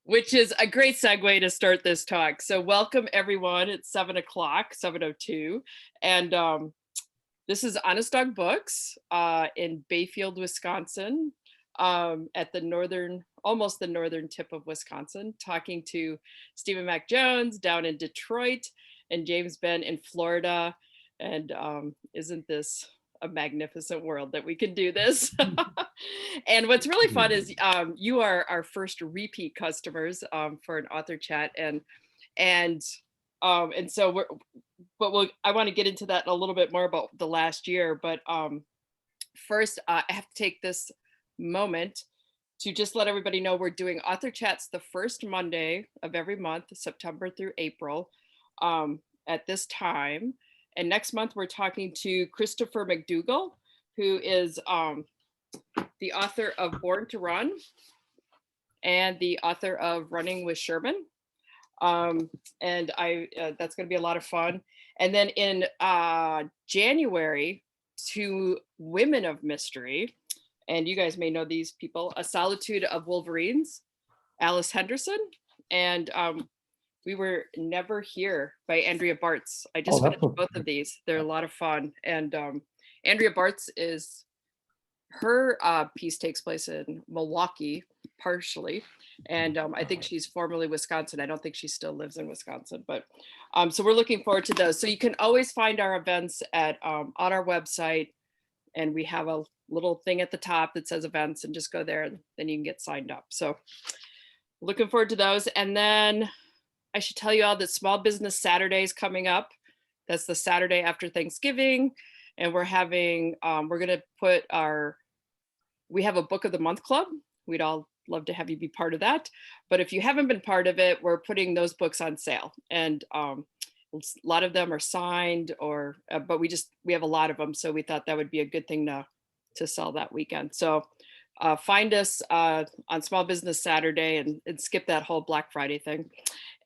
Which is a great segue to start this talk. So welcome everyone. It's 7 o'clock, 7:02. And this is Honest Dog Books in Bayfield, Wisconsin, at the northern, almost the northern tip of Wisconsin, talking to Stephen Mack Jones down in Detroit and James Benn in Florida. And isn't this a magnificent world that we can do this? And what's really fun is you are our first repeat customers for an author chat, and so I want to get into that a little bit more about the last year. But first, I have to take this moment to just let everybody know we're doing author chats the first Monday of every month, September through April, at this time. And next month, we're talking to Christopher McDougall, who is the author of Born to Run and the author of Running with Sherman. And that's going to be a lot of fun. And then in January, two women of mystery, and you guys may know these people, A Solitude of Wolverines, Alice Henderson, and We Were Never Here by Andrea Bartz. I just finished both of these. They're a lot of fun. And Andrea Bartz her piece takes place in Milwaukee, partially. And I think she's formerly Wisconsin. I don't think she still lives in Wisconsin, but so we're looking forward to those. So you can always find our events on our website, and we have a little thing at the top that says events, and just go there and then you can get signed up. So looking forward to those. And then I should tell you all that Small Business Saturday is coming up. That's the Saturday after Thanksgiving. And we're going to put we have a book of the month club. We'd all love to have you be part of that. But if you haven't been part of it, we're putting those books on sale. And a lot of them are signed, but we have a lot of them. So we thought that would be a good thing to sell that weekend. So find us on Small Business Saturday and skip that whole Black Friday thing.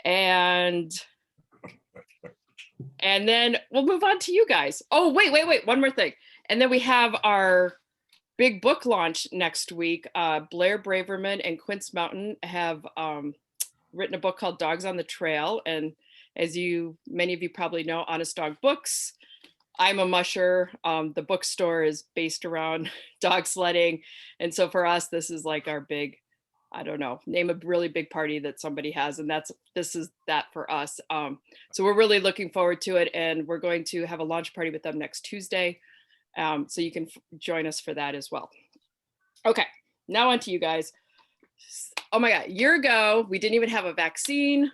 And then we'll move on to you guys. Oh, wait, one more thing. And then we have our big book launch next week. Blair Braverman and Quince Mountain have written a book called Dogs on the Trail. And as many of you probably know, Honest Dog Books. I'm a musher. The bookstore is based around dog sledding. And so for us, this is like our big, I don't know, name a really big party that somebody has. And this is that for us. So we're really looking forward to it. And we're going to have a launch party with them next Tuesday. So you can join us for that as well. Okay, now on to you guys. Oh my God, a year ago, we didn't even have a vaccine.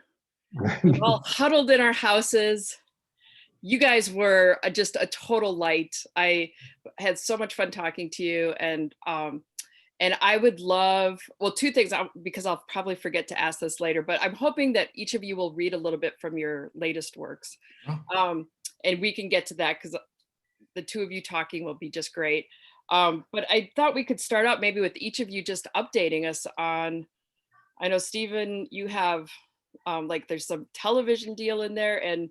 We were all huddled in our houses. You guys were just a total light. I had so much fun talking to you, and I would love, well, two things, because I'll probably forget to ask this later, but I'm hoping that each of you will read a little bit from your latest works. And we can get to that because the two of you talking will be just great. But I thought we could start out maybe with each of you just updating us on, I know Stephen, you have there's some television deal in there, and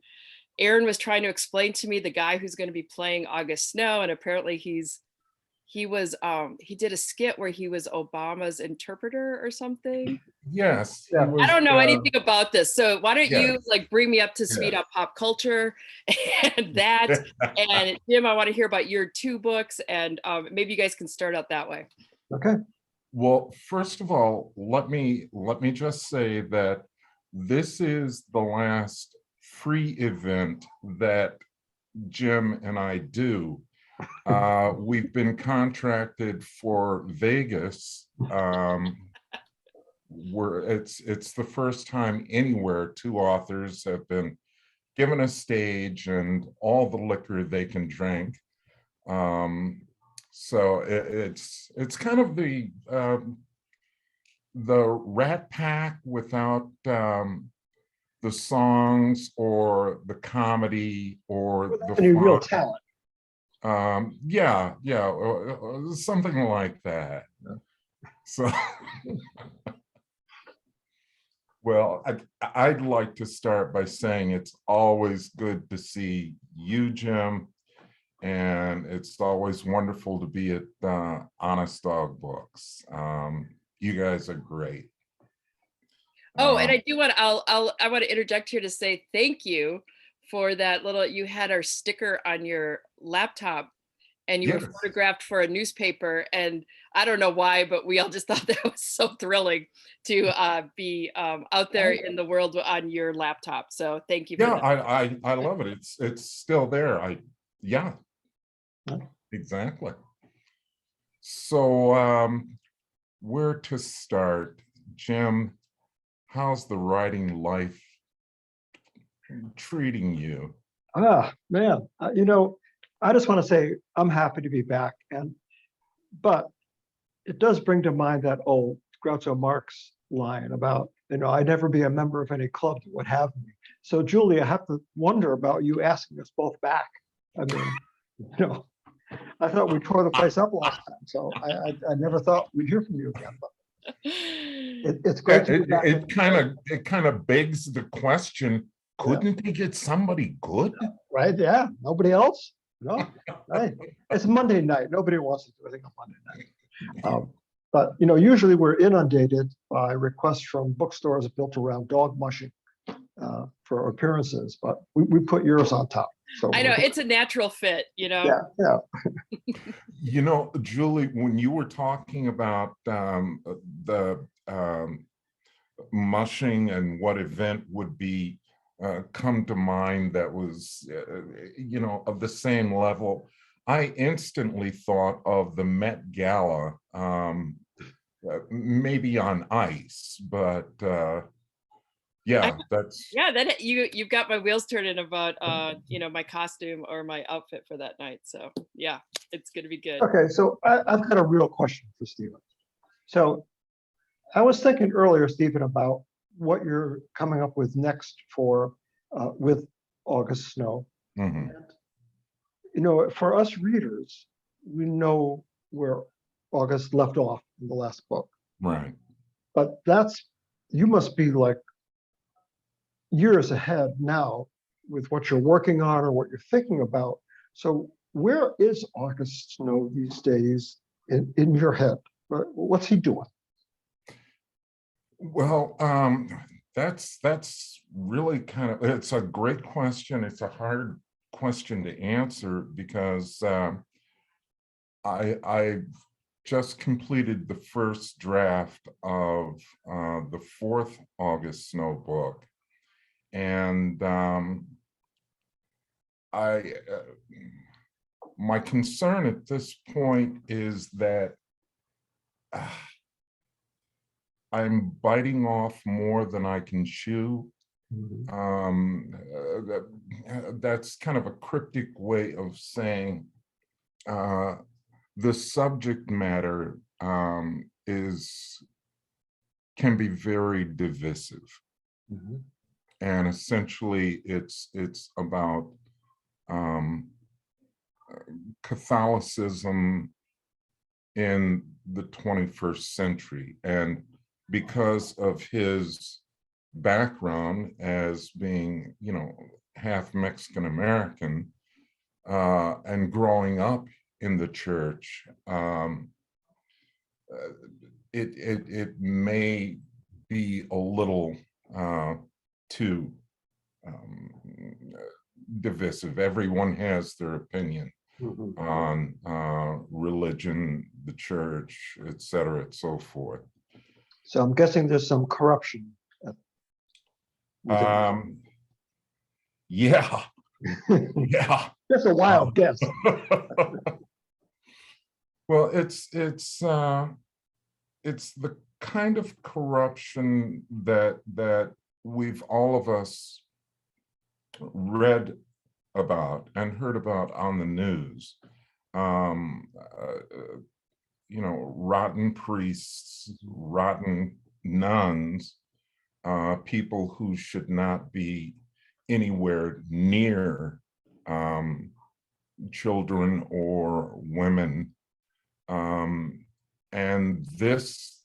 Aaron was trying to explain to me the guy who's going to be playing August Snow, and apparently he did a skit where he was Obama's interpreter or something. Yes. I don't know anything about this. So why don't you bring me up to speed on pop culture and that. And Jim, I want to hear about your two books, and maybe you guys can start out that way. Okay. Well, first of all, let me just say that this is the last free event that Jim and I do. We've been contracted for Vegas. It's the first time anywhere two authors have been given a stage and all the liquor they can drink. So it's kind of the Rat Pack without the songs or the comedy or without any real talent. Yeah, something like that. So, well, I'd like to start by saying it's always good to see you, Jim, and it's always wonderful to be at Honest Dog Books. You guys are great. Oh, and Um, I do want I want to interject here to say thank you for that little, you had our sticker on your laptop and you were yes, photographed for a newspaper, and I don't know why, but we all just thought that was so thrilling to be out there in the world on your laptop. So thank you for yeah, that. I love it. It's still there. Yeah, exactly. So where to start? Jim, how's the writing life treating you? Ah, man, I just want to say I'm happy to be back. But it does bring to mind that old Groucho Marx line about, I'd never be a member of any club that would have me. So, Julie, I have to wonder about you asking us both back. I mean, I thought we tore the place up last time. So I never thought we'd hear from you again. But it's great to be back. It kind of begs the question, couldn't he get somebody good? Right? Yeah. Nobody else? No. Right. It's Monday night. Nobody wants to do anything on Monday night. But usually we're inundated by requests from bookstores built around dog mushing for appearances, but we put yours on top. So I know it's a natural fit, Yeah. Julie, when you were talking about the mushing and what event would be come to mind that was, of the same level, I instantly thought of the Met Gala, maybe on ice, but yeah, that you've got my wheels turning about my costume or my outfit for that night. So yeah, it's gonna be good. Okay, so I've got a real question for Stephen. So I was thinking earlier, Stephen, about what you're coming up with next for with August Snow. mhm. For us readers, we know where August left off in the last book. Right. But you must be like years ahead now with what you're working on or what you're thinking about. So where is August Snow these days in your head? What's he doing? Well, that's really it's a great question. It's a hard question to answer because I just completed the first draft of the fourth August Snow book, and my concern at this point is that I'm biting off more than I can chew. That's kind of a cryptic way of saying the subject matter can be very divisive. And essentially it's about Catholicism in the 21st century. And because of his background as being, half Mexican American and growing up in the church, it may be a little too divisive. Everyone has their opinion on religion, the church, et cetera, and so forth. So I'm guessing there's some corruption. Yeah. Yeah. That's a wild guess. Well, it's the kind of corruption that we've all of us read about and heard about on the news. Rotten priests, rotten nuns, people who should not be anywhere near children or women. And this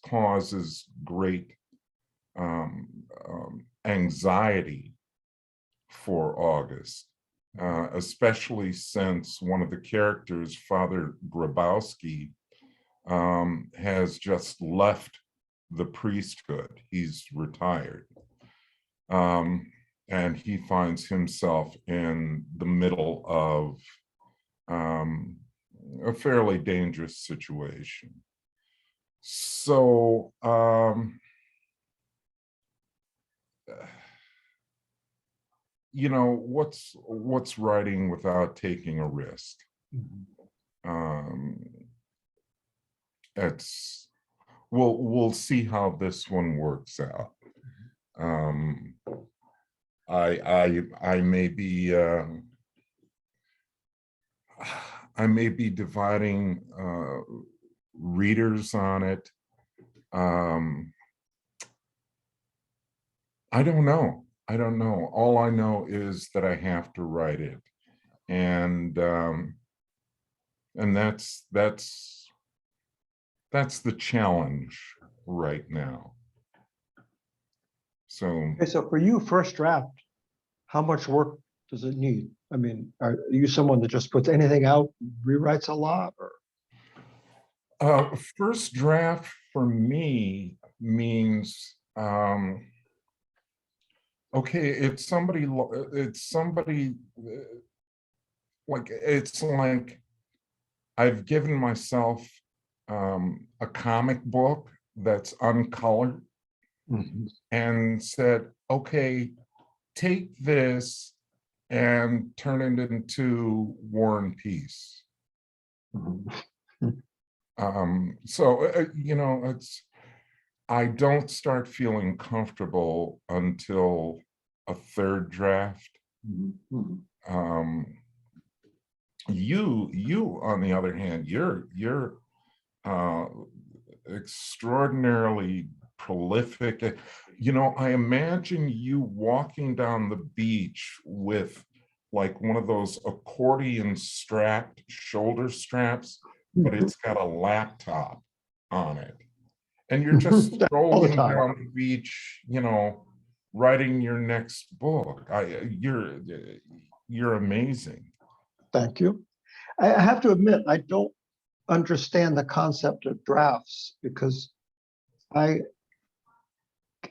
causes great anxiety for August. especially since one of the characters, Father Grabowski, has just left the priesthood. He's retired. And he finds himself in the middle of a fairly dangerous situation. So, you know, what's writing without taking a risk? It's we'll see how this one works out. I may be I may be dividing readers on it. I don't know. I don't know. All I know is that I have to write it, and that's the challenge right now. So, Okay, so for you, first draft, how much work does it need? I mean, are you someone that just puts anything out, rewrites a lot, or? first draft for me means okay, it's somebody like I've given myself a comic book that's uncolored and said, okay, take this and turn it into War and Peace. So, you know, I don't start feeling comfortable until a third draft. You on the other hand, you're extraordinarily prolific. You know, I imagine you walking down the beach with like one of those accordion strapped shoulder straps, but it's got a laptop on it. And you're just strolling down the beach, you know, writing your next book. You're amazing. Thank you. I have to admit, I don't understand the concept of drafts because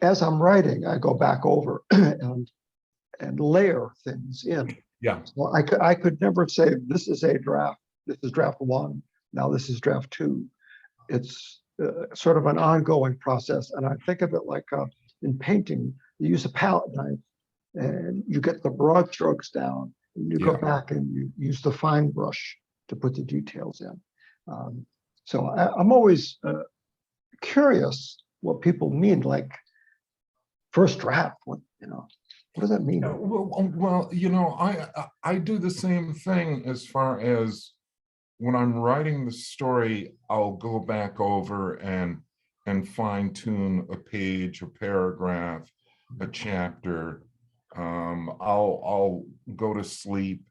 as I'm writing, I go back over and layer things in. Yeah. Well, I could never say this is a draft. This is draft one. Now this is draft two. It's sort of an ongoing process, and I think of it like in painting, you use a palette knife, and you get the broad strokes down, and you go back and you use the fine brush to put the details in. So I'm always curious what people mean, like first draft. What does that mean? Well, you know, I do the same thing as far as when I'm writing the story. I'll go back over and fine tune a page, a paragraph, a chapter. I'll go to sleep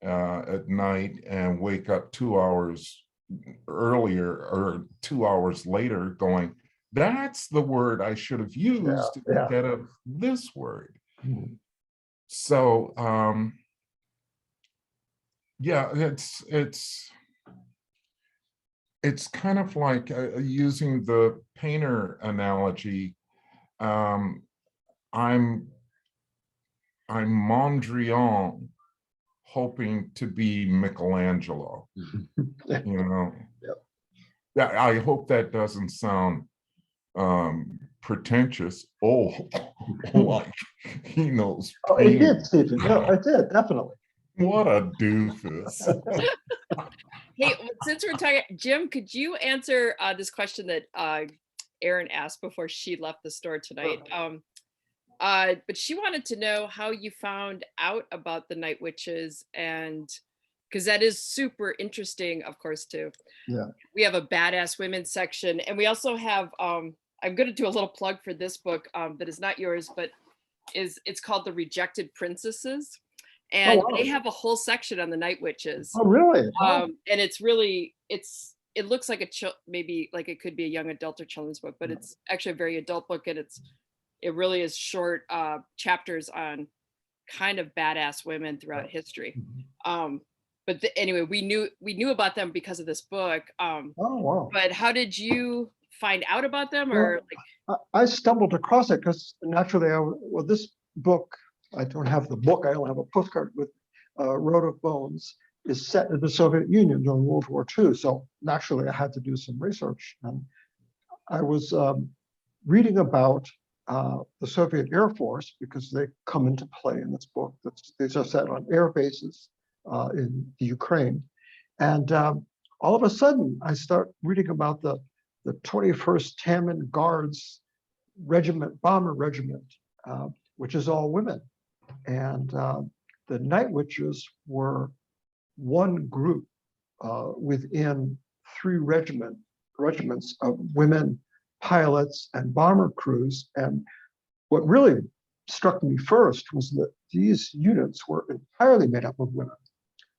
at night and wake up 2 hours earlier or 2 hours later going, that's the word I should have used instead of this word. So yeah, it's kind of like using the painter analogy. I'm Mondrian hoping to be Michelangelo. You know. Yeah, I hope that doesn't sound pretentious. Like he knows. Oh, it did, Stephen. No, it did, definitely. What a doofus. Hey, since we're talking, Jim, could you answer this question that Erin asked before she left the store tonight? But she wanted to know how you found out about the Night Witches, and because that is super interesting, of course, too. Yeah. We have a badass women section, and we also have I'm going to do a little plug for this book that is not yours, but it's called The Rejected Princesses, and they have a whole section on the Night Witches. Oh, really? And it's really it looks like maybe like it could be a young adult or children's book, but it's actually a very adult book, and it really is short chapters on kind of badass women throughout history. Mhm. But anyway, we knew about them because of this book. Oh, wow. But how did you find out about them, or Well, I stumbled across it because naturally, well, this book, I don't have the book, I only have a postcard with Road of Bones, is set in the Soviet Union during World War II. So naturally, I had to do some research. And I was reading about the Soviet Air Force because they come into play in this book. These are set on air bases in the Ukraine. And all of a sudden, I start reading about the 21st Taman Guards Regiment, Bomber Regiment, which is all women. And the Night Witches were one group within three regiments of women pilots and bomber crews. And what really struck me first was that these units were entirely made up of women.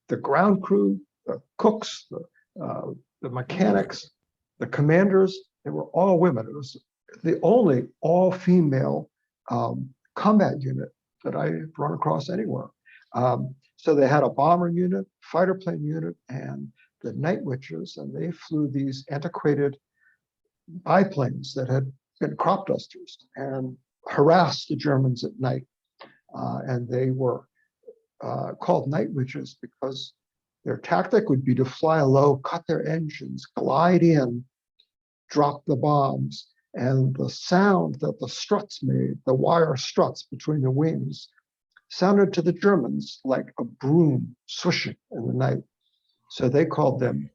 The ground crew, the cooks, the mechanics, the commanders, they were all women. It was the only all-female combat unit that I've run across anywhere. So they had a bomber unit, fighter plane unit, and the Night Witches, and they flew these antiquated biplanes that had been crop dusters and harassed the Germans at night. And they were called Night Witches because their tactic would be to fly low, cut their engines, glide in, drop the bombs, and the sound that the struts made, the wire struts between the wings, sounded to the Germans like a broom swishing in the night. So they called them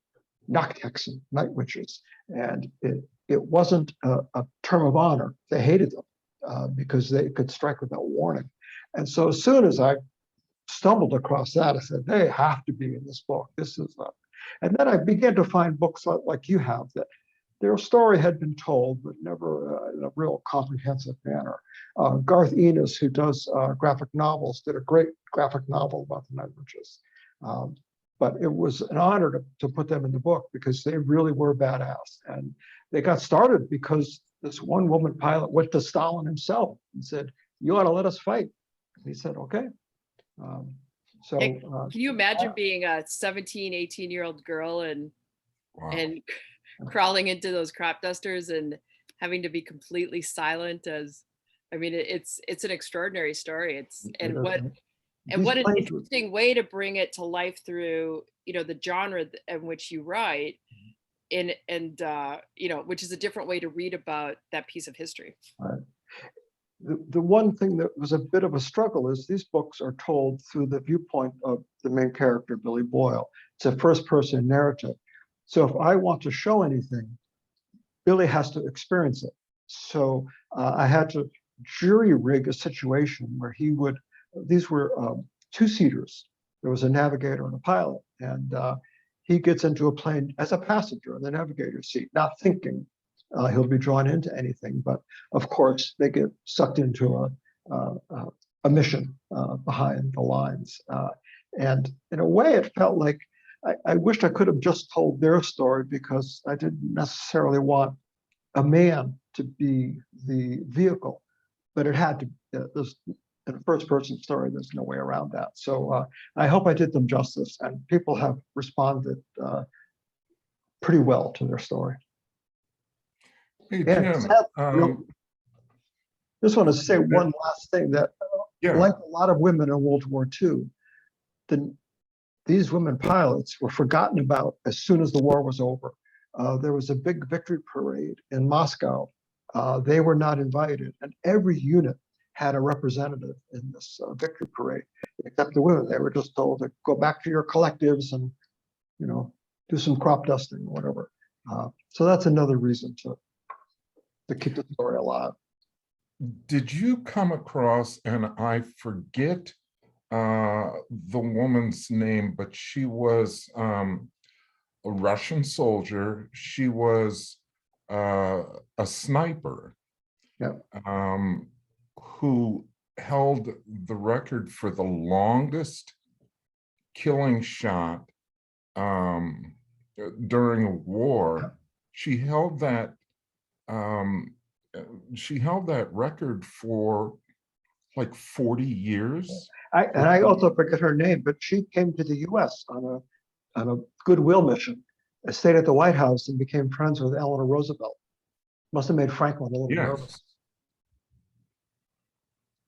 Nachthexen, Night Witches. And it wasn't a term of honor. They hated them because they could strike without warning. And so as soon as I stumbled across that, I said, they have to be in this book. This is and then I began to find books like you have, that their story had been told, but never in a real comprehensive manner. Garth Ennis, who does graphic novels, did a great graphic novel about the Night Witches. But it was an honor to put them in the book because they really were badass. And they got started because this one woman pilot went to Stalin himself and said, "You ought to let us fight." And he said, "Okay." Can you imagine being a 17, 18-year-old girl and Wow. and crawling into those crop dusters and having to be completely silent? I mean, it's an extraordinary story. What an interesting way to bring it to life through, the genre in which you write, which is a different way to read about that piece of history. Right. The one thing that was a bit of a struggle is these books are told through the viewpoint of the main character, Billy Boyle. It's a first-person narrative. So if I want to show anything, Billy has to experience it. So I had to jury rig a situation where these were two-seaters. There was a navigator and a pilot, and he gets into a plane as a passenger in the navigator's seat, not thinking he'll be drawn into anything. But of course, they get sucked into a mission behind the lines. And in a way, it felt like I wished I could have just told their story, because I didn't necessarily want a man to be the vehicle, but it had to. In a first-person story, there's no way around that. So I hope I did them justice, and people have responded pretty well to their story. Hey, And Jim, just want to say one last thing, that like a lot of women in World War II, these women pilots were forgotten about as soon as the war was over. There was a big victory parade in Moscow. They were not invited, and every unit had a representative in this victory parade, except the women. They were just told to go back to your collectives and, do some crop dusting or whatever. So that's another reason to keep the story alive. did you come across, and I forget the woman's name, but she was a Russian soldier. She was a sniper. Yep. Who held the record for the longest killing shot during a war. She held that record for like 40 years. And I also forget her name, but she came to the US on a goodwill mission, stayed at the White House and became friends with Eleanor Roosevelt. Must have made Franklin a little nervous.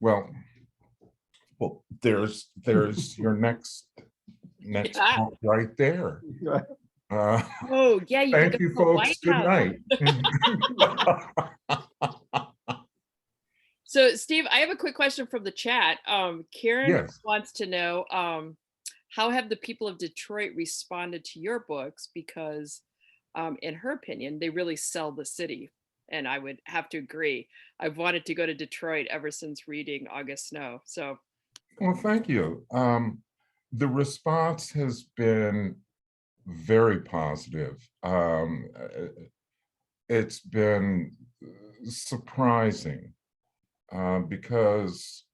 Yes. Well, there's your next Yeah. talk right there. Uh, Oh, yeah, you could thank go you, to the White folks. Good House. night. So, Steve, I have a quick question from the chat. Karen Yes. wants to know, how have the people of Detroit responded to your books? Because, in her opinion, they really sell the city. And I would have to agree. I've wanted to go to Detroit ever since reading August Snow. So, Well, thank you. The response has been very positive. It's been surprising because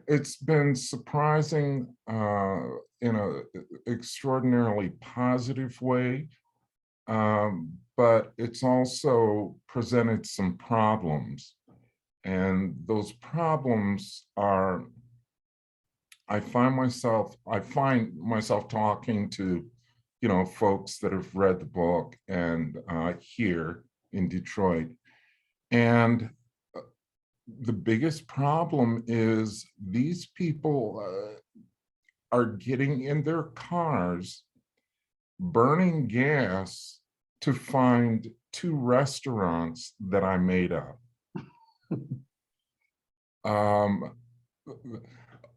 it's been surprising in an extraordinarily positive way, but it's also presented some problems. And those problems are, I find myself talking to, folks that have read the book and here in Detroit. And the biggest problem is these people are getting in their cars, burning gas to find 2 restaurants that I made up.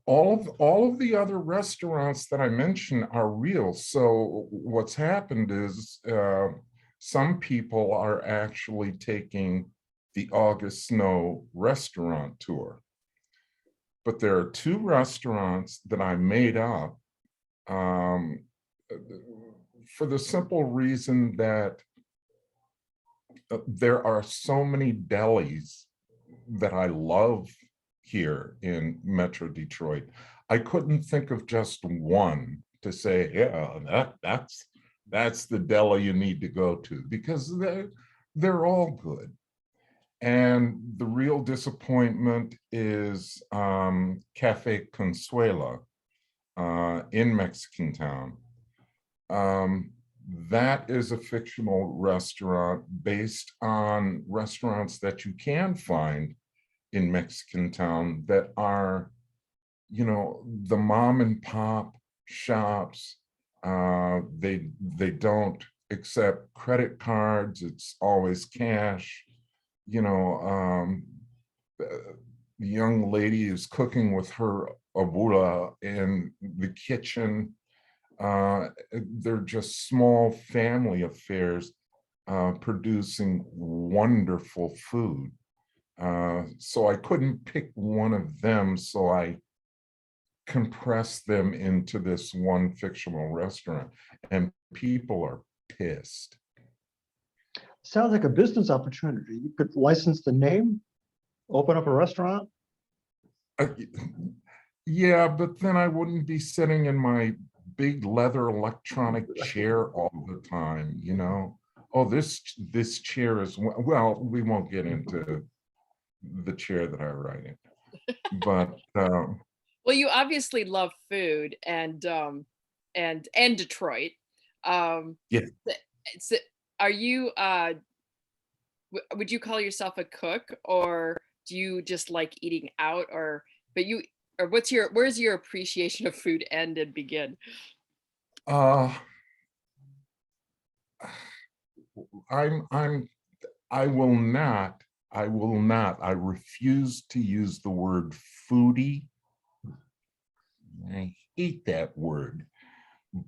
All of the other restaurants that I mentioned are real. So what's happened is some people are actually taking the August Snow restaurant tour. But there are 2 restaurants that I made up for the simple reason that there are so many delis that I love here in Metro Detroit. I couldn't think of just one to say, yeah, that's the deli you need to go to, because they're all good. And the real disappointment is Cafe Consuela in Mexican Town. That is a fictional restaurant based on restaurants that you can find in Mexican Town that are, the mom and pop shops. They don't accept credit cards. It's always cash. The young lady is cooking with her abuela in the kitchen. They're just small family affairs producing wonderful food. So I couldn't pick one of them, so I compressed them into this one fictional restaurant, and people are pissed. Sounds like a business opportunity. You could license the name, open up a restaurant. Yeah, but then I wouldn't be sitting in my big leather electronic chair all the time, Oh, this chair is, well, we won't get into the chair that I write in, but well, you obviously love food and Detroit. Yeah. So are you would you call yourself a cook, or do you just like eating out, or where's your appreciation of food end and begin? I will not, I refuse to use the word foodie. I hate that word,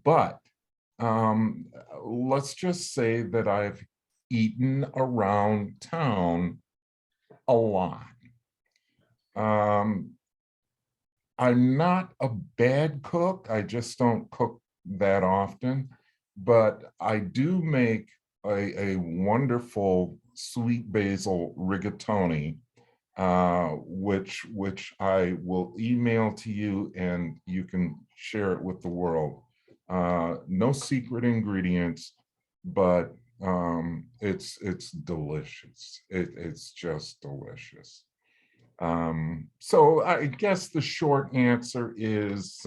but let's just say that I've eaten around town a lot. I'm not a bad cook. I just don't cook that often, but I do make a wonderful sweet basil rigatoni, which I will email to you and you can share it with the world. No secret ingredients, but it's delicious. It's just delicious. So I guess the short answer is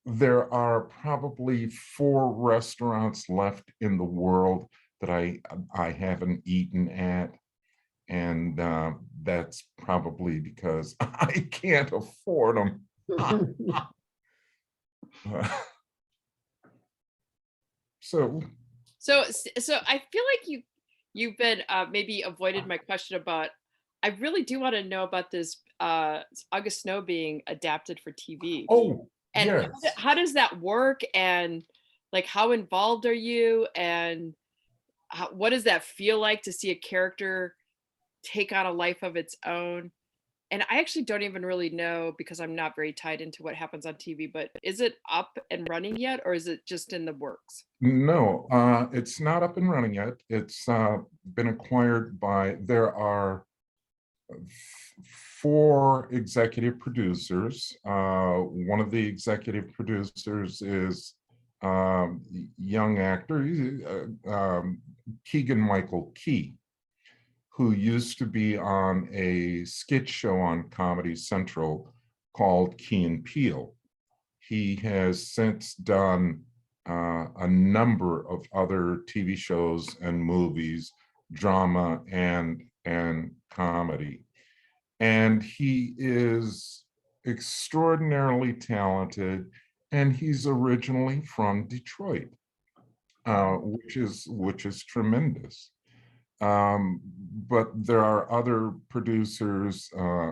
there are probably 4 restaurants left in the world that I haven't eaten at, and that's probably because I can't afford them. So So I feel like you've been maybe avoided my question about. I really do want to know about this August Snow being adapted for TV. oh And yes. how does that work? And like, how involved are you? And what does that feel like to see a character take on a life of its own? And I actually don't even really know because I'm not very tied into what happens on TV, but is it up and running yet, or is it just in the works? No, it's not up and running yet. It's been acquired by, there are 4 executive producers. One of the executive producers is young actor, Keegan Michael Key, who used to be on a skit show on Comedy Central called Key and Peele. He has since done a number of other TV shows and movies, drama and comedy. And he is extraordinarily talented, and he's originally from Detroit, which is tremendous. But there are other producers,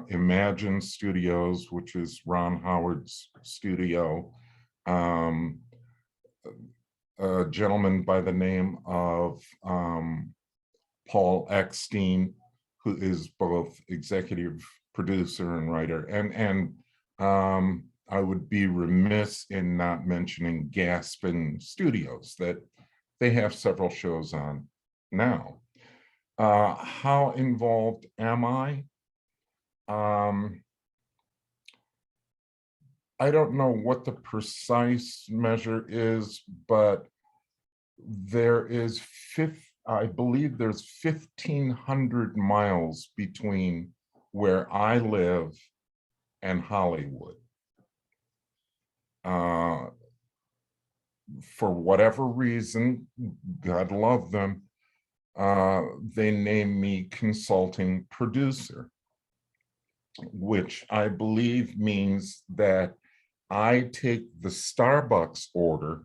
Imagine Studios, which is Ron Howard's studio, a gentleman by the name of Paul Eckstein, who is both executive producer and writer, and I would be remiss in not mentioning Gaspin Studios, that they have several shows on now. How involved am I? I don't know what the precise measure is, but there is I believe there's 1,500 miles between where I live and Hollywood. For whatever reason, God love them, they named me consulting producer, which I believe means that I take the Starbucks order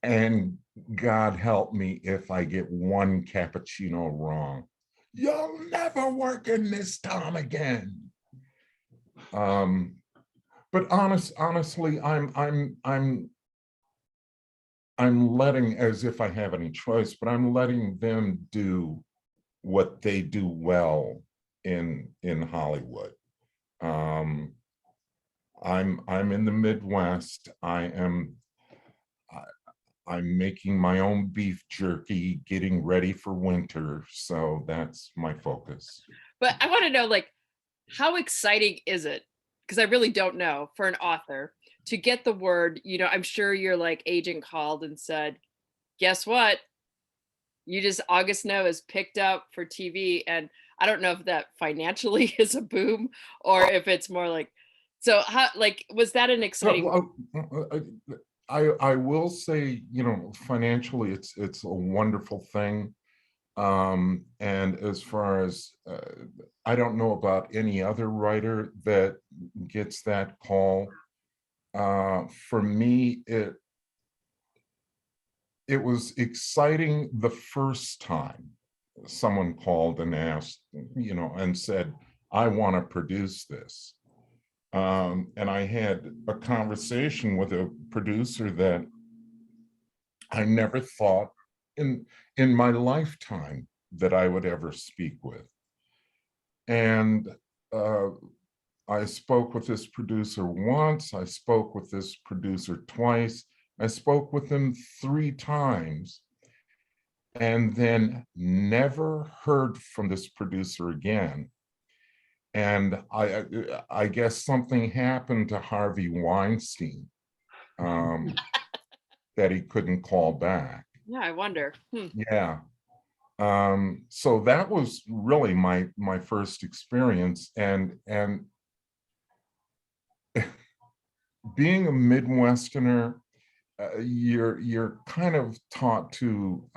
and God help me if I get one cappuccino wrong. You'll never work in this town again. But honestly, I'm letting, as if I have any choice, but I'm letting them do what they do well in Hollywood. I'm in the Midwest. I'm making my own beef jerky, getting ready for winter. So that's my focus. But I want to know, like, how exciting is it? Because I really don't know for an author to get the word, I'm sure your like agent called and said, guess what? August Snow is picked up for TV. And I don't know if that financially is a boom or if it's more like, so how, like, was that an exciting? I will say, financially, it's a wonderful thing. And as far as, I don't know about any other writer that gets that call. For me, it was exciting the first time someone called and asked, and said, I want to produce this. And I had a conversation with a producer that I never thought in my lifetime that I would ever speak with. And I spoke with this producer once, I spoke with this producer twice, I spoke with him 3 times, and then never heard from this producer again. And I guess something happened to Harvey Weinstein that he couldn't call back. Yeah, I wonder. Yeah. So that was really my first experience, and being a Midwesterner, you're kind of taught to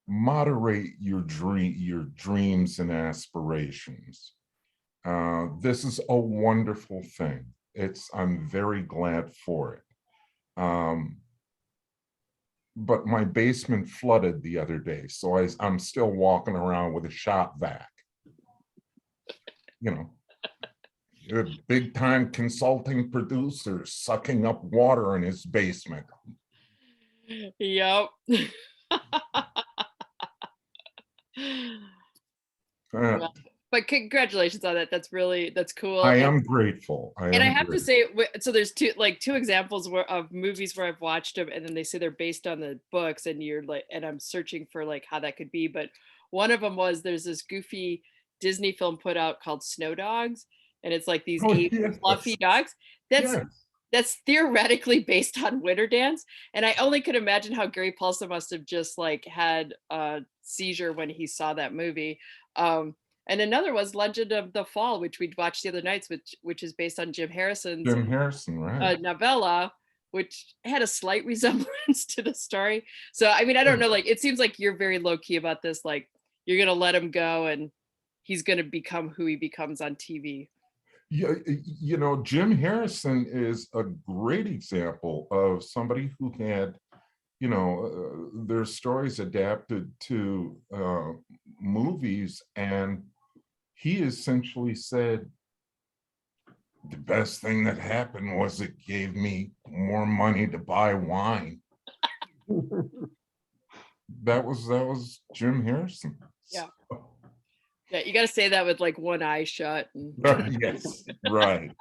moderate your dreams and aspirations. This is a wonderful thing. I'm very glad for it. But my basement flooded the other day, so I'm still walking around with a shop vac. You know, a big time consulting producer sucking up water in his basement. Yep. Well, but congratulations on that. That's cool. I And am grateful. I have to say, so there's two examples of movies where I've watched them, and then they say they're based on the books, and you're like, and I'm searching for like how that could be. But one of them was, there's this goofy Disney film put out called Snow Dogs, and it's like these Oh, eight yes. fluffy dogs. That's Yes. that's theoretically based on Winter Dance, and I only could imagine how Gary Paulson must have just like had a seizure when he saw that movie. And another was Legend of the Fall, which we'd watched the other nights, which is based on Jim Harrison's Jim Harrison, right? novella, which had a slight resemblance to the story. So I mean, I don't know, like it seems like you're very low key about this, like you're gonna let him go and he's gonna become who he becomes on TV. Yeah, you know, Jim Harrison is a great example of somebody who had, you know, their stories adapted to movies, and he essentially said, the best thing that happened was it gave me more money to buy wine. That was Jim Harrison. Yeah. Yeah, you got to say that with like one eye shut. And... Yes, right.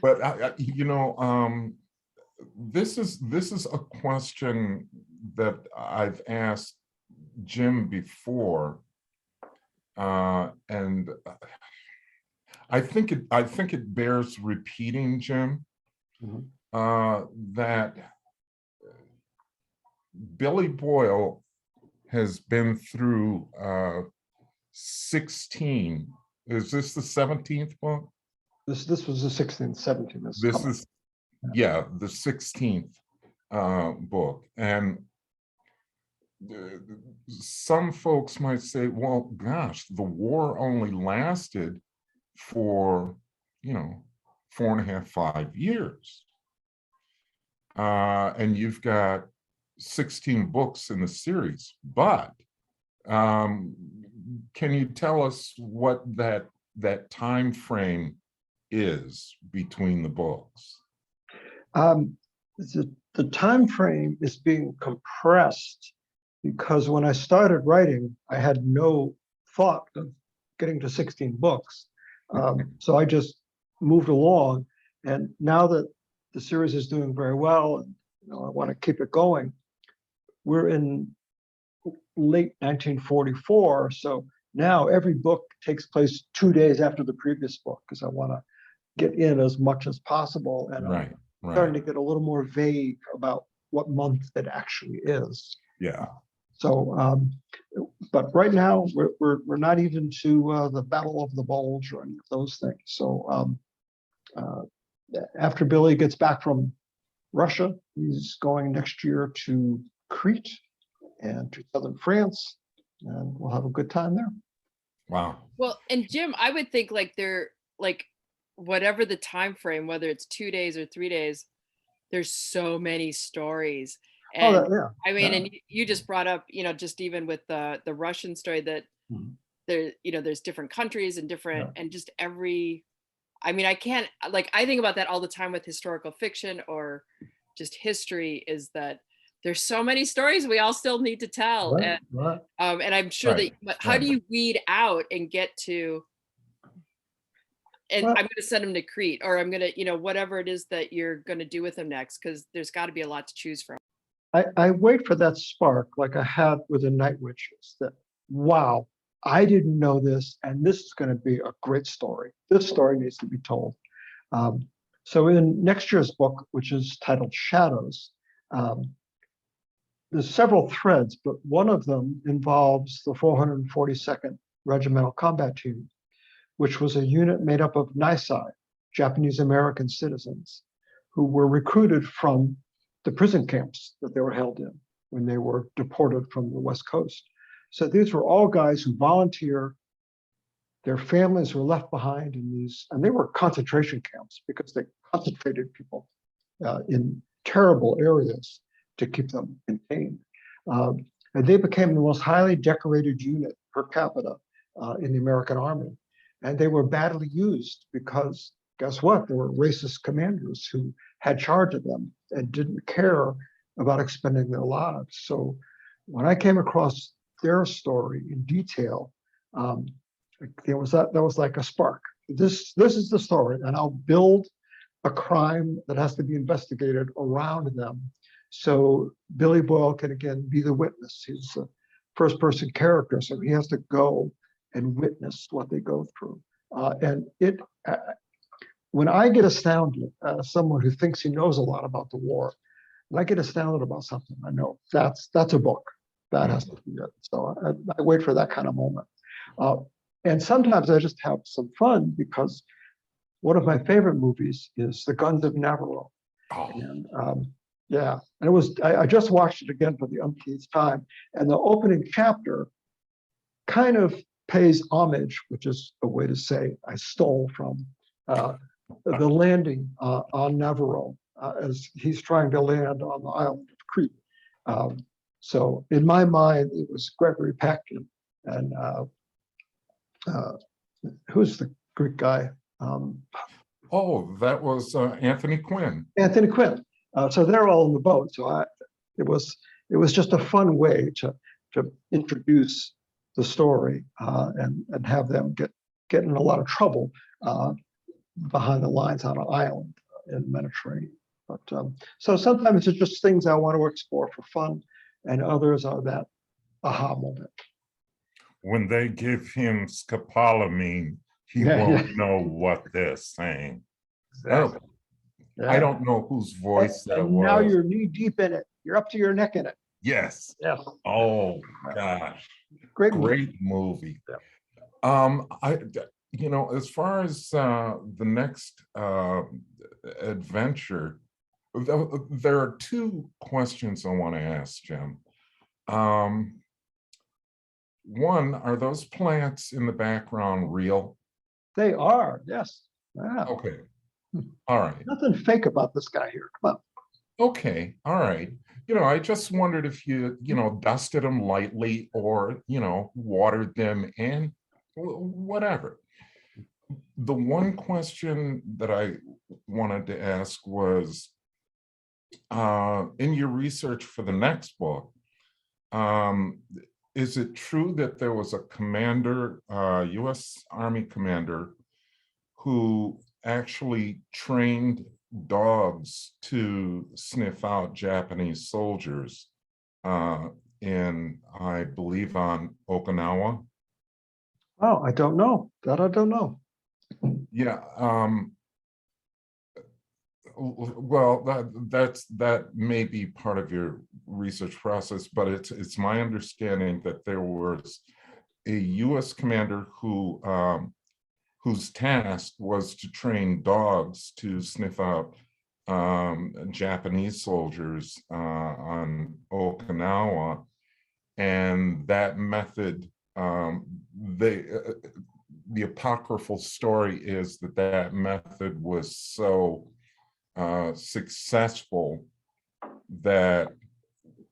But you know, this is a question that I've asked Jim before, and I think it bears repeating, Jim. That Billy Boyle has been through 16. Is this the 17th book? This was the 16th, 17th. This is, yeah, the 16th book. And some folks might say, well, gosh, the war only lasted for, you know, 4.5, 5 years. And you've got 16 books in the series, but can you tell us what that time frame is between the books? The time frame is being compressed because when I started writing, I had no thought of getting to 16 books. So I just moved along, and now that the series is doing very well, and you know, I want to keep it going. We're in late 1944, so now every book takes place 2 days after the previous book because I want to get in as much as possible, and Right. starting to get a little more vague about what month it actually is. Yeah. So, but right now we're not even to the Battle of the Bulge or any of those things. So after Billy gets back from Russia, he's going next year to Crete and to southern France, and we'll have a good time there. Wow. Well, and Jim, I would think like they're like, whatever the time frame, whether it's 2 days or 3 days, there's so many stories. And yeah, I mean, yeah. and you just brought up, you know, just even with the Russian story that there, you know, there's different countries and different, and just every, I mean, I can't, like, I think about that all the time with historical fiction or just history, is that there's so many stories we all still need to tell. Right, And I'm sure that, how do you weed out and get to, and I'm going to send him to Crete, or I'm going to, you know, whatever it is that you're going to do with him next, because there's got to be a lot to choose from. I wait for that spark like I had with the Night Witches, that, wow, I didn't know this, and this is going to be a great story. This story needs to be told. So in next year's book, which is titled Shadows, there's several threads, but one of them involves the 442nd Regimental Combat Team, which was a unit made up of Nisei, Japanese American citizens, who were recruited from the prison camps that they were held in when they were deported from the West Coast. So these were all guys who volunteer. Their families were left behind in these, and they were concentration camps because they concentrated people in terrible areas to keep them contained. And they became the most highly decorated unit per capita in the American Army. And they were badly used because guess what? There were racist commanders who had charge of them and didn't care about expending their lives. So when I came across their story in detail, there was that was like a spark. This is the story, and I'll build a crime that has to be investigated around them. So Billy Boyle can again be the witness. He's a first person character, so he has to go and witness what they go through. When I get astounded, someone who thinks he knows a lot about the war, when I get astounded about something, I know that's a book. That has to be it. So I wait for that kind of moment. And sometimes I just have some fun because one of my favorite movies is The Guns of Navarone. Oh. And yeah, and it was, I just watched it again for the umpteenth time. And the opening chapter kind of pays homage, which is a way to say I stole from the landing on Navarone as he's trying to land on the island of Crete. So in my mind, it was Gregory Peck and who's the Greek guy? Oh, that was Anthony Quinn. Anthony Quinn. So they're all in the boat. So it was just a fun way to introduce the story and have them get in a lot of trouble behind the lines on an island in the Mediterranean. But so sometimes it's just things I want to explore for fun, and others are that aha moment. When they give him scopolamine, he won't know what they're saying. Exactly. I don't know whose voice that was. Now you're knee deep in it. You're up to your neck in it. Yes. Yes. Oh gosh. Great movie. Yeah. As far as the next adventure, there are two questions I want to ask, Jim. One, are those plants in the background real? They are, yes. Wow. Okay. All right. Nothing fake about this guy here. Come on. Okay. All right. I just wondered if you, dusted them lightly or, watered them and whatever. The one question that I wanted to ask was, in your research for the next book, is it true that there was a commander, U.S. Army commander, who actually trained dogs to sniff out Japanese soldiers in, I believe, on Okinawa? Oh, I don't know. That I don't know. Yeah. Well, that may be part of your research process, but it's my understanding that there was a U.S. commander who whose task was to train dogs to sniff out Japanese soldiers on Okinawa, and that method, the apocryphal story is that method was so successful that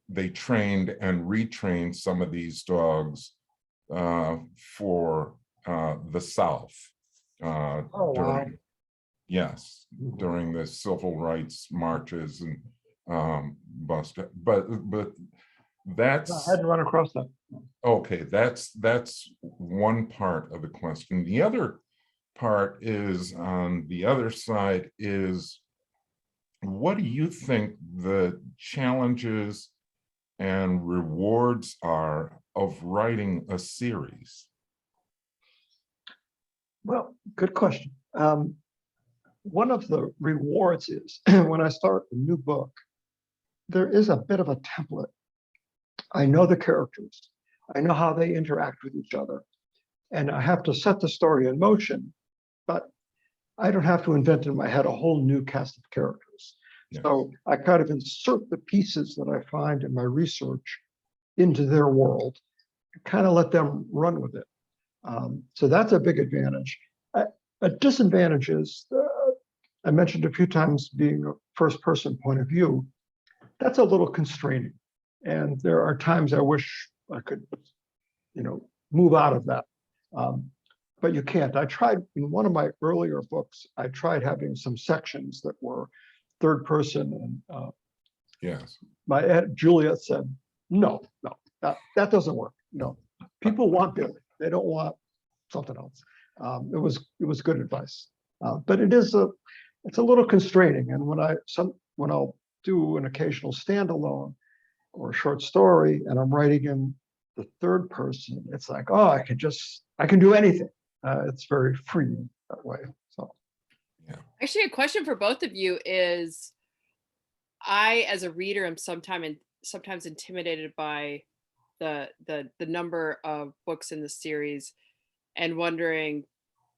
they trained and retrained some of these dogs for the South during, yes, during the civil rights marches and but that's, I hadn't run across that. okay. That's one part of the question. The other part is, on the other side, is what do you think the challenges and rewards are of writing a series? Well, good question. One of the rewards is when I start a new book, there is a bit of a template I know the characters. I know how they interact with each other. And I have to set the story in motion, but I don't have to invent in my head a whole new cast of characters. Yes. So I kind of insert the pieces that I find in my research into their world, and kind of let them run with it. So that's a big advantage. A disadvantage is, I mentioned a few times, being a first person point of view. That's a little constraining. And there are times I wish I could, move out of that. But you can't. I tried in one of my earlier books, I tried having some sections that were third person. And Yes. my Juliet said, no, that doesn't work. No, people want Billy. They don't want something else. It was good advice. But it's a little constraining. And when I'll do an occasional standalone or a short story and I'm writing in the third person, it's like, oh, I can do anything. It's very freeing that way. So Actually, a question for both of you is, I, as a reader, am sometimes intimidated by the number of books in the series, and wondering,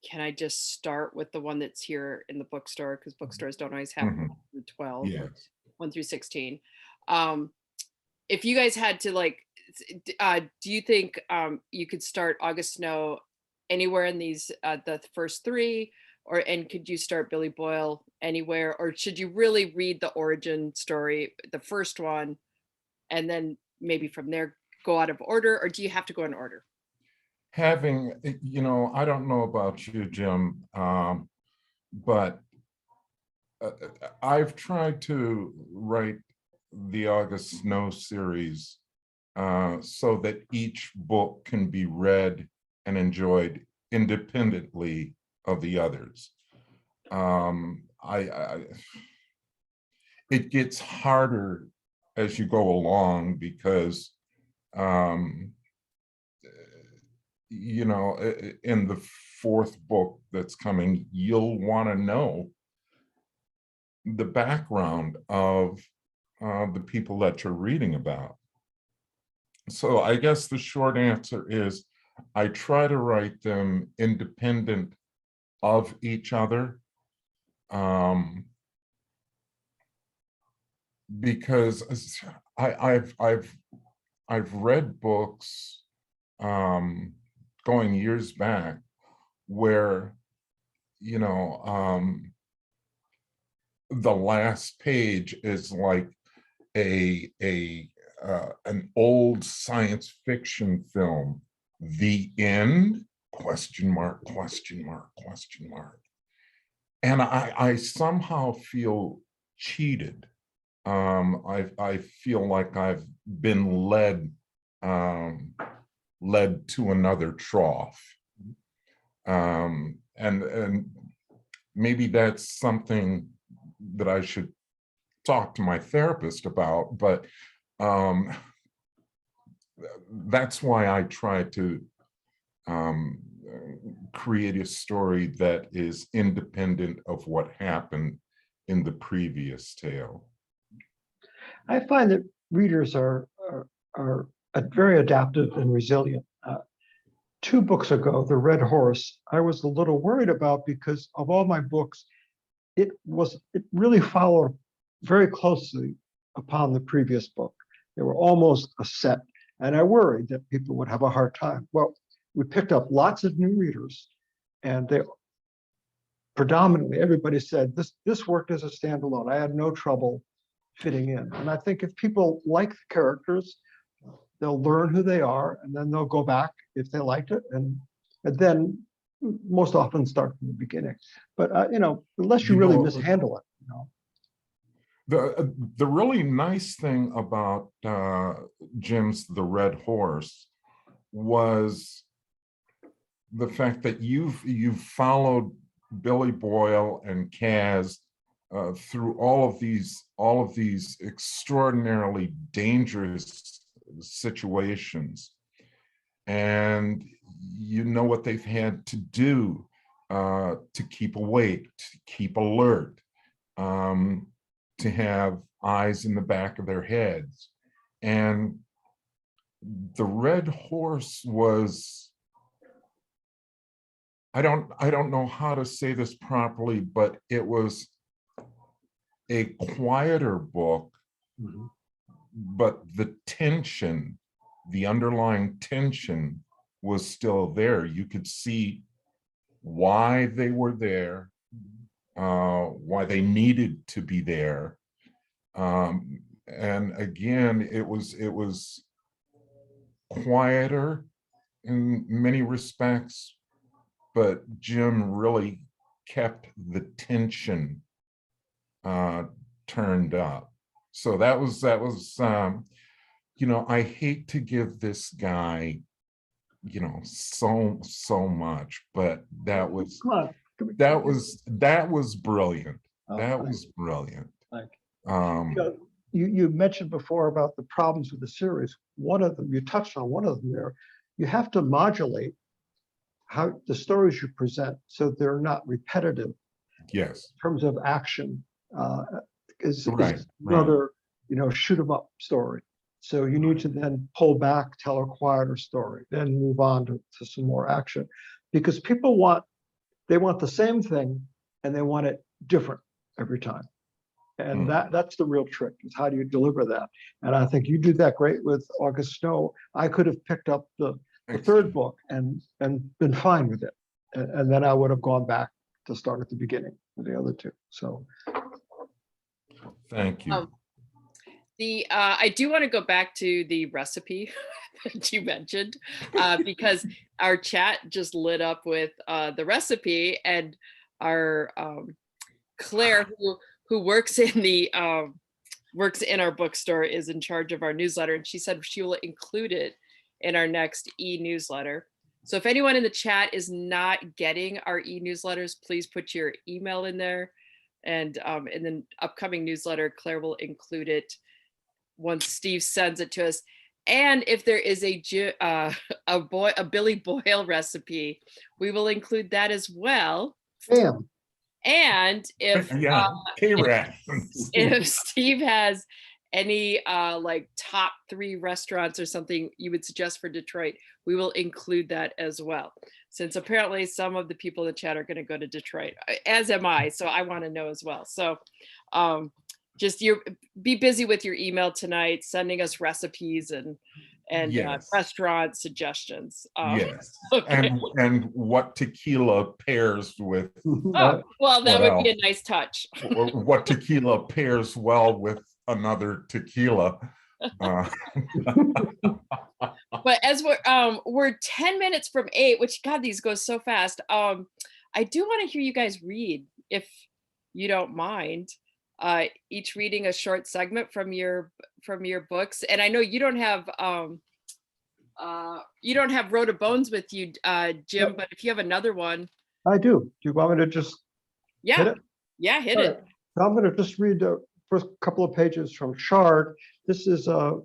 can I just start with the one that's here in the bookstore? Because bookstores don't always have 1 through 12, Yes. 1 through 16. If you guys had to, like, do you think you could start August Snow anywhere in these the first three, and could you start Billy Boyle anywhere, or should you really read the origin story, the first one, and then maybe from there go out of order, or do you have to go in order? Having, I don't know about you, Jim, but I've tried to write the August Snow series so that each book can be read and enjoyed independently of the others. It gets harder as you go along because in the fourth book that's coming, you'll want to know the background of the people that you're reading about. So I guess the short answer is I try to write them independent of each other, because I've read books going years back where the last page is like an old science fiction film. The end? Question mark, question mark, question mark. And I somehow feel cheated. I feel like I've been led to another trough. And maybe that's something that I should talk to my therapist about, but that's why I try to create a story that is independent of what happened in the previous tale. I find that readers are very adaptive and resilient. 2 books ago, The Red Horse, I was a little worried about because of all my books, it really followed very closely upon the previous book. They were almost a set, and I worried that people would have a hard time. Well, we picked up lots of new readers, and they predominantly, everybody said this worked as a standalone. I had no trouble fitting in. And I think if people like the characters, they'll learn who they are, and then they'll go back if they liked it, and then most often start from the beginning. But unless you really mishandle it, The really nice thing about Jim's The Red Horse was the fact that you've followed Billy Boyle and Kaz through all of these extraordinarily dangerous situations, and you know what they've had to do to keep awake, to keep alert, to have eyes in the back of their heads. And the red horse was, I don't know how to say this properly, but it was a quieter book, but the tension, the underlying tension was still there. You could see why they were there, why they needed to be there. And again, it was quieter in many respects, but Jim really kept the tension turned up. So that was you know, I hate to give this guy, you know, so much, but that was Come on. that was brilliant. Oh, That thank was brilliant. Thank you mentioned before about the problems with the series. One of them, you touched on one of them there. You have to modulate how the stories you present so they're not repetitive Yes, in terms of action. Is right. another, you know, shoot 'em up story. So you need to then pull back, tell a quieter story, then move on to some more action, because people they want the same thing and they want it different every time. And that's the real trick, is how do you deliver that? And I think you do that great with August Snow. I could have picked up the third book and been fine with it. And then I would have gone back to start at the beginning with the other two. So Thank you. I do want to go back to the recipe that you mentioned, because our chat just lit up with the recipe, and our Claire, who works in the works in our bookstore, is in charge of our newsletter, and she said she will include it in our next e-newsletter. So if anyone in the chat is not getting our e-newsletters, please put your email in there, and in the upcoming newsletter, Claire will include it once Steve sends it to us. And if there is a Billy Boyle recipe, we will include that as well. bam. And if if Steve has any like top 3 restaurants or something you would suggest for Detroit, we will include that as well. Since apparently some of the people in the chat are going to go to Detroit, as am I, so I want to know as well. So just be busy with your email tonight, sending us recipes and yes. Restaurant suggestions. Yes, okay. and what tequila pairs with. Oh, well, that would be a nice touch. What tequila pairs well with another tequila. But as we're 10 minutes from 8, which God, these go so fast. I do want to hear you guys read, if you don't mind. Each reading a short segment from your books, and I know you don't have Road of Bones with you, Jim, but if you have another one. I do. Do you want me to just hit it? Yeah, hit it. So I'm going to just read the first couple of pages from Shard. This is a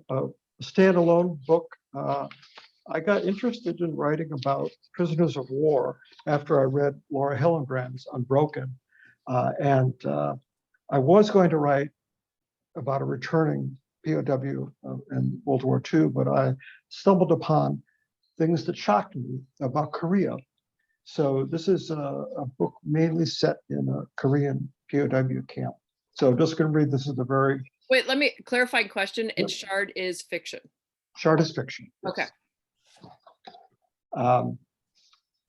standalone book. I got interested in writing about prisoners of war after I read Laura Hillenbrand's Unbroken, and I was going to write about a returning POW in World War II, but I stumbled upon things that shocked me about Korea. So this is a book mainly set in a Korean POW camp. So just going to read, this is a very... Wait, let me clarify a question. And Shard is fiction. Shard is fiction. Okay.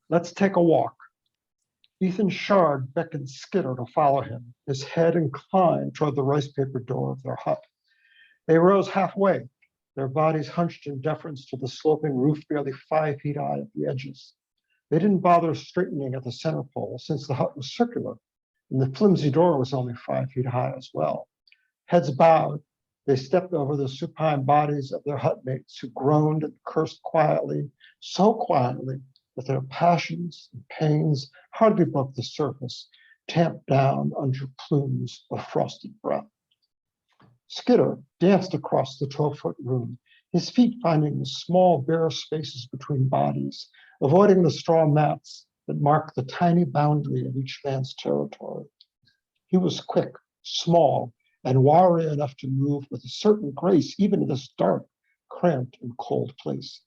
Let's take a walk. Ethan Shard beckoned Skitter to follow him, his head inclined toward the rice paper door of their hut. They rose halfway, their bodies hunched in deference to the sloping roof barely 5 feet high at the edges. They didn't bother straightening at the center pole since the hut was circular, and the flimsy door was only 5 feet high as well. Heads bowed, they stepped over the supine bodies of their hutmates who groaned and cursed quietly, so quietly that their passions and pains hardly broke the surface, tamped down under plumes of frosted breath. Skitter danced across the 12-foot room, his feet finding the small bare spaces between bodies, avoiding the straw mats that marked the tiny boundary of each man's territory. He was quick, small, and wiry enough to move with a certain grace even in this dark, cramped and cold place.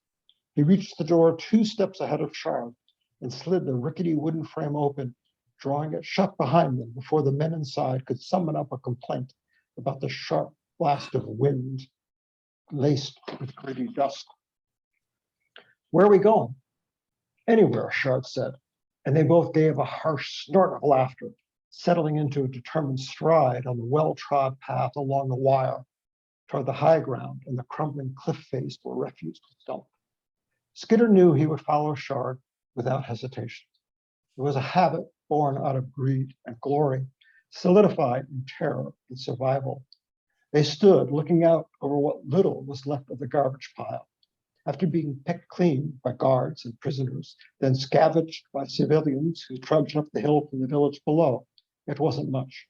He reached the door 2 steps ahead of Charlotte and slid the rickety wooden frame open, drawing it shut behind them before the men inside could summon up a complaint about the sharp blast of wind laced with gritty dust. "Where are we going?" "Anywhere," Charlotte said, and they both gave a harsh snort of laughter, settling into a determined stride on the well-trod path along the wire toward the high ground and the crumbling cliff face where refuge was dumped. Skidder knew he would follow Shard without hesitation. It was a habit born out of greed and glory, solidified in terror and survival. They stood looking out over what little was left of the garbage pile. After being picked clean by guards and prisoners, then scavenged by civilians who trudged up the hill from the village below, it wasn't much.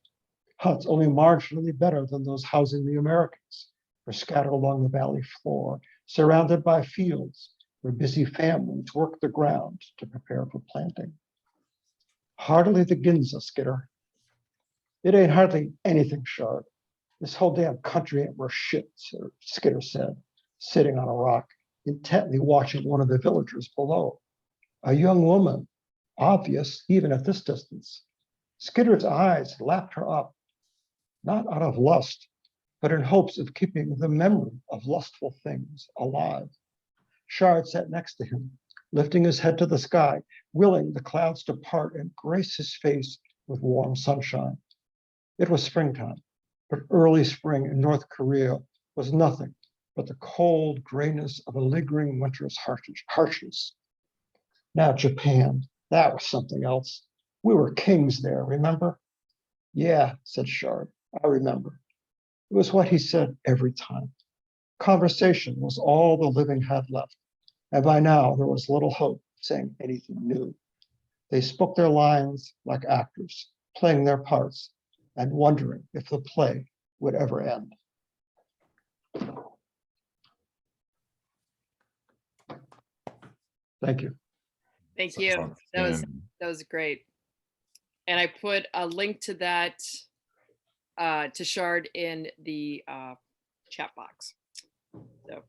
Huts only marginally better than those housing the Americans were scattered along the valley floor, surrounded by fields where busy families worked the ground to prepare for planting. "Hardly the Ginza, Skidder." "It ain't hardly anything, Shard. This whole damn country ain't worth shit," Skidder said, sitting on a rock, intently watching one of the villagers below. A young woman, obvious even at this distance. Skidder's eyes lapped her up, not out of lust, but in hopes of keeping the memory of lustful things alive. Shard sat next to him, lifting his head to the sky, willing the clouds to part and grace his face with warm sunshine. It was springtime, but early spring in North Korea was nothing but the cold grayness of a lingering winter's harshness. Now Japan, that was something else. We were kings there, remember? "Yeah," said Shard, "I remember." It was what he said every time. Conversation was all the living had left, and by now there was little hope of saying anything new. They spoke their lines like actors, playing their parts and wondering if the play would ever end. Thank you. Thank you. That was great. And I put a link to that to Shard in the chat box. So,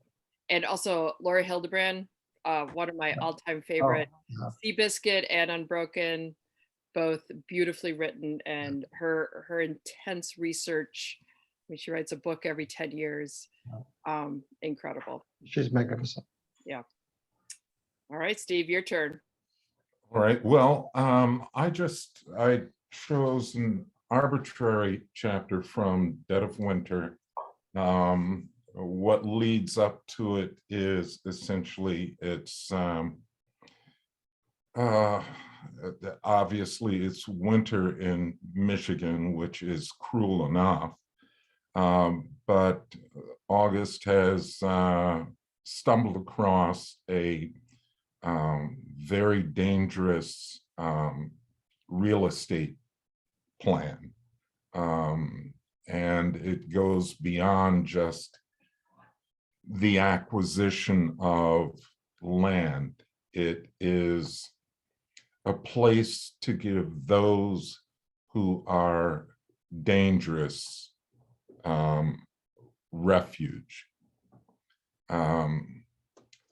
and also Laura Hildebrand, one of my all-time favorite, Seabiscuit and Unbroken, both beautifully written, and her intense research. I mean, she writes a book every 10 years. Incredible. She's magnificent. Yeah. All right, Steve, your turn. All right, well, I chose an arbitrary chapter from Dead of Winter. What leads up to it is essentially obviously it's winter in Michigan, which is cruel enough. But August has stumbled across a very dangerous real estate plan. And it goes beyond just the acquisition of land. It is a place to give those who are dangerous refuge.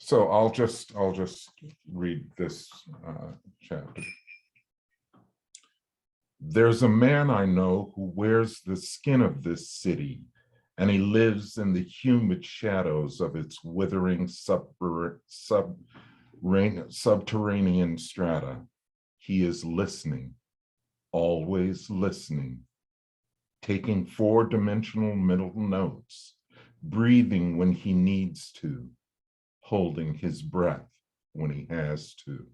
So I'll just read this chapter. There's a man I know who wears the skin of this city, and he lives in the humid shadows of its withering subterranean strata. He is listening, always listening, taking 4-dimensional mental notes, breathing when he needs to, holding his breath when he has to.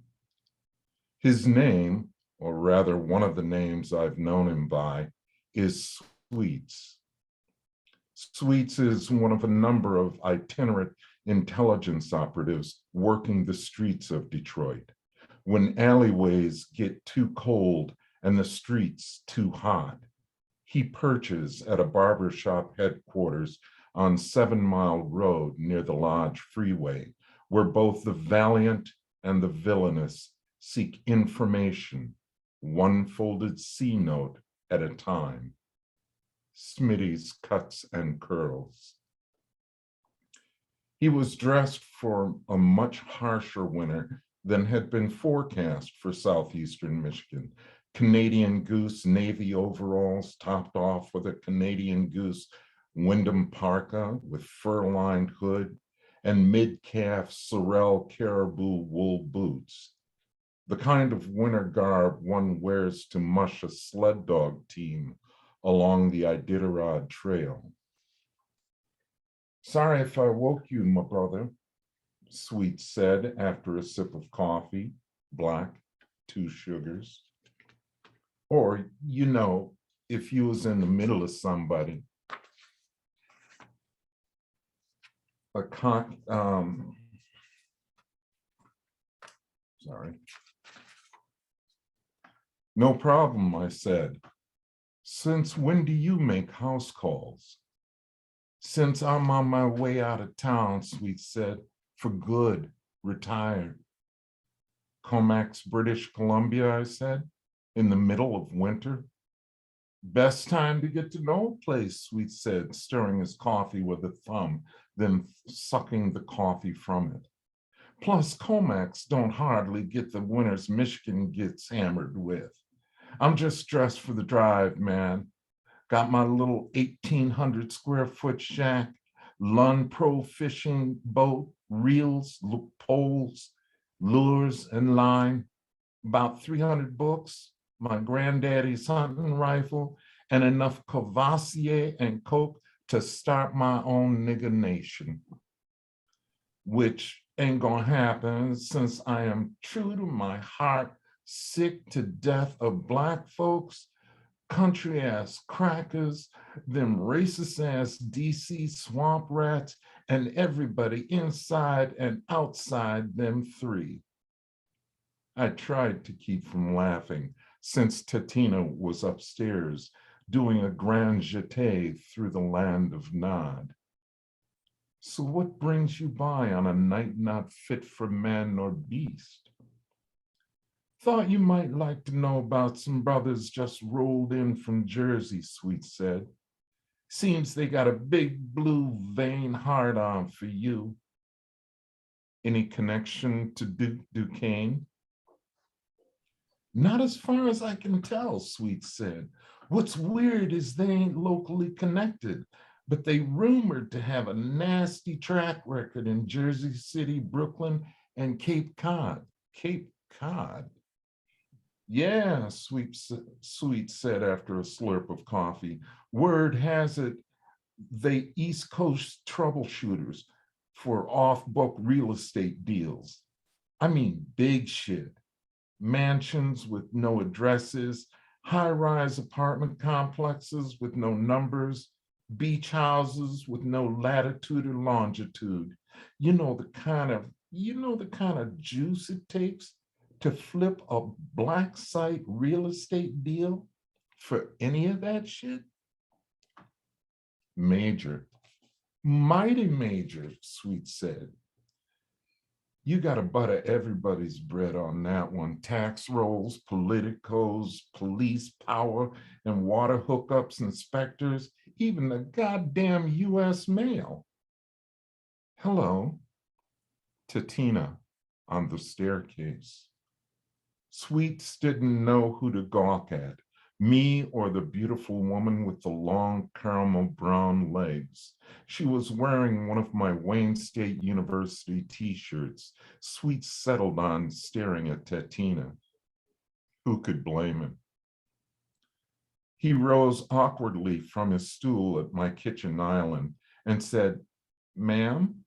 His name, or rather one of the names I've known him by, is Sweets. Sweets is one of a number of itinerant intelligence operatives working the streets of Detroit. When alleyways get too cold and the streets too hot, he perches at a barbershop headquarters on 7 Mile Road near the Lodge Freeway, where both the valiant and the villainous seek information, one folded C note at a time. Smitty's cuts and curls. He was dressed for a much harsher winter than had been forecast for southeastern Michigan. Canadian Goose Navy overalls topped off with a Canadian Goose Wyndham parka with fur-lined hood and mid-calf Sorel caribou wool boots, the kind of winter garb one wears to mush a sled dog team along the Iditarod Trail. Sorry if I woke you, my brother, Sweet said after a sip of coffee, black, 2 sugars. Or, you know, if you was in the middle of somebody. Sorry. No problem, I said. Since when do you make house calls? Since I'm on my way out of town, Sweet said, for good, retired. Comax, British Columbia, I said, in the middle of winter. Best time to get to know a place, Sweet said, stirring his coffee with a thumb, then sucking the coffee from it. Plus, Comax don't hardly get the winters Michigan gets hammered with. I'm just dressed for the drive, man. Got my little 1,800 square foot shack, Lund Pro fishing boat, reels, poles, lures, and line, about 300 books, my granddaddy's hunting rifle, and enough Courvoisier and Coke to start my own nigger nation, which ain't gonna happen since I am true to my heart, sick to death of Black folks, country ass crackers, them racist ass DC swamp rats, and everybody inside and outside them 3. I tried to keep from laughing since Tatina was upstairs doing a grand jeté through the land of Nod. So what brings you by on a night not fit for man nor beast? Thought you might like to know about some brothers just rolled in from Jersey, Sweet said. Seems they got a big blue vein hard on for you. Any connection to Duquesne? Not as far as I can tell, Sweet said. What's weird is they ain't locally connected, but they rumored to have a nasty track record in Jersey City, Brooklyn, and Cape Cod. Cape Cod? Yeah, Sweet said after a slurp of coffee. Word has it, they East Coast troubleshooters for off-book real estate deals. I mean, big shit. Mansions with no addresses, high-rise apartment complexes with no numbers, beach houses with no latitude or longitude. You know the kind of juice it takes to flip a black site real estate deal for any of that shit? Major, mighty major, Sweet said. You got to butter everybody's bread on that one. Tax rolls, politicos, police power, and water hookups, inspectors, even the goddamn US mail. Hello, Tatina on the staircase. Sweets didn't know who to gawk at, me or the beautiful woman with the long caramel brown legs. She was wearing one of my Wayne State University t-shirts. Sweet settled on staring at Tatina. Who could blame him? He rose awkwardly from his stool at my kitchen island and said, ma'am?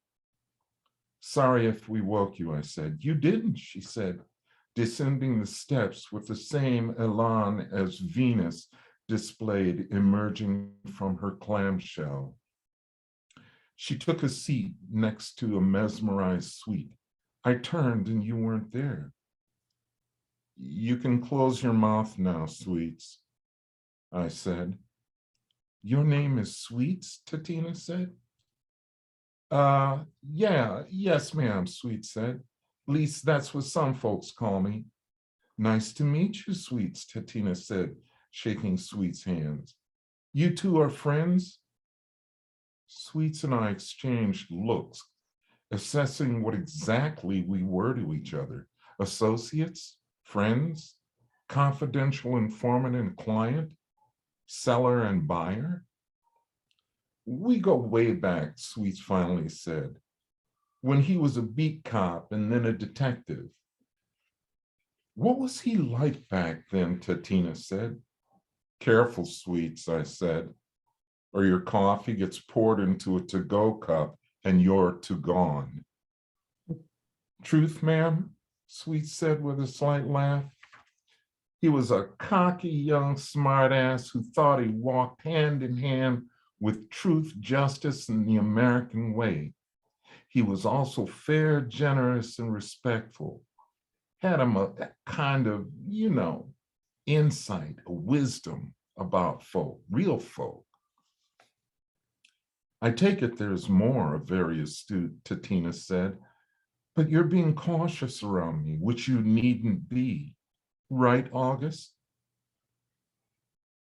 Sorry if we woke you, I said. You didn't, she said, descending the steps with the same elan as Venus displayed emerging from her clamshell. She took a seat next to a mesmerized Sweet. I turned and you weren't there. You can close your mouth now, Sweets, I said. Your name is Sweets, Tatina said. Yes, ma'am, Sweet said. At least that's what some folks call me. Nice to meet you, Sweets, Tatina said, shaking Sweet's hands. You two are friends? Sweets and I exchanged looks, assessing what exactly we were to each other, associates, friends, confidential informant and client, seller and buyer. We go way back, Sweets finally said, when he was a beat cop and then a detective. What was he like back then, Tatina said. Careful, Sweets, I said, or your coffee gets poured into a to-go cup and you're to gone. Truth, ma'am, Sweets said with a slight laugh. He was a cocky young smartass who thought he walked hand in hand with truth, justice, and the American way. He was also fair, generous, and respectful. Had him a kind of, insight, a wisdom about folk, real folk. I take it there's more, a very astute Tatina said, but you're being cautious around me, which you needn't be. Right, August?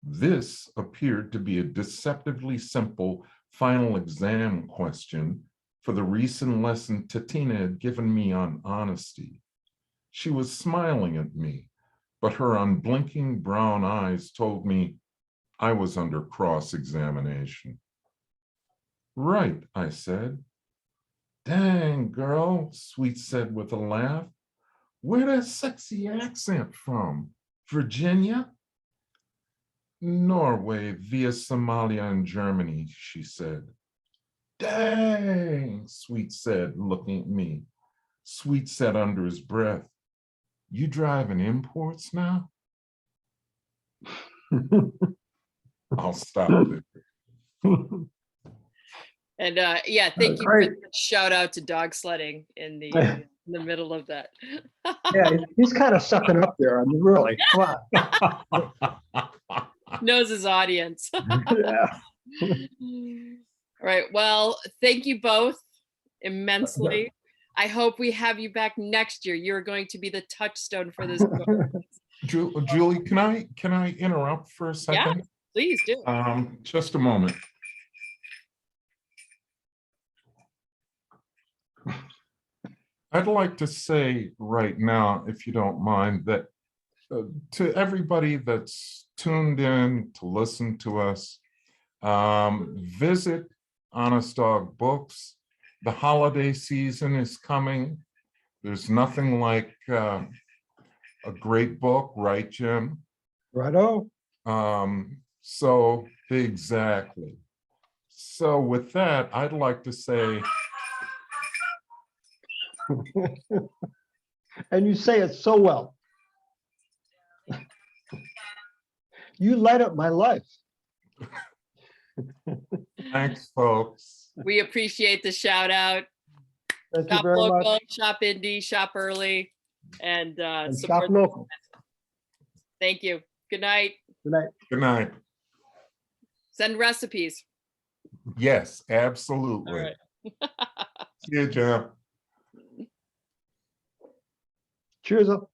This appeared to be a deceptively simple final exam question for the recent lesson Tatina had given me on honesty. She was smiling at me, but her unblinking brown eyes told me I was under cross-examination. Right, I said. Dang, girl, Sweet said with a laugh. Where that sexy accent from? Virginia? Norway via Somalia and Germany, she said. Dang, Sweet said, looking at me. Sweet said under his breath, you driving imports now? I'll stop there. And yeah, thank you for the shout out to dog sledding in the middle of that. Yeah, he's kind of sucking up there. I mean, really, come on. Knows his audience. Yeah. All right. Well, thank you both immensely. I hope we have you back next year. You're going to be the touchstone for this book. Julie, can I interrupt for a second? Yeah, please do. Just a moment. I'd like to say right now, if you don't mind, that to everybody that's tuned in to listen to us, visit Honest Dog Books. The holiday season is coming. There's nothing like a great book, right, Jim? Righto. So exactly. So with that, I'd like to say, and you say it so well. You light up my life. thanks, folks. We appreciate the shout out. Thank you Shop very local, much. shop indie, shop early, and And support shop local. Thank you. Good night. Good night. Good night. Send recipes. Yes, absolutely. All right. See you, Jim. Cheers up.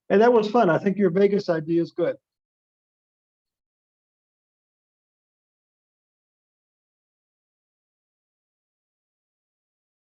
And that was fun. I think your Vegas idea is good.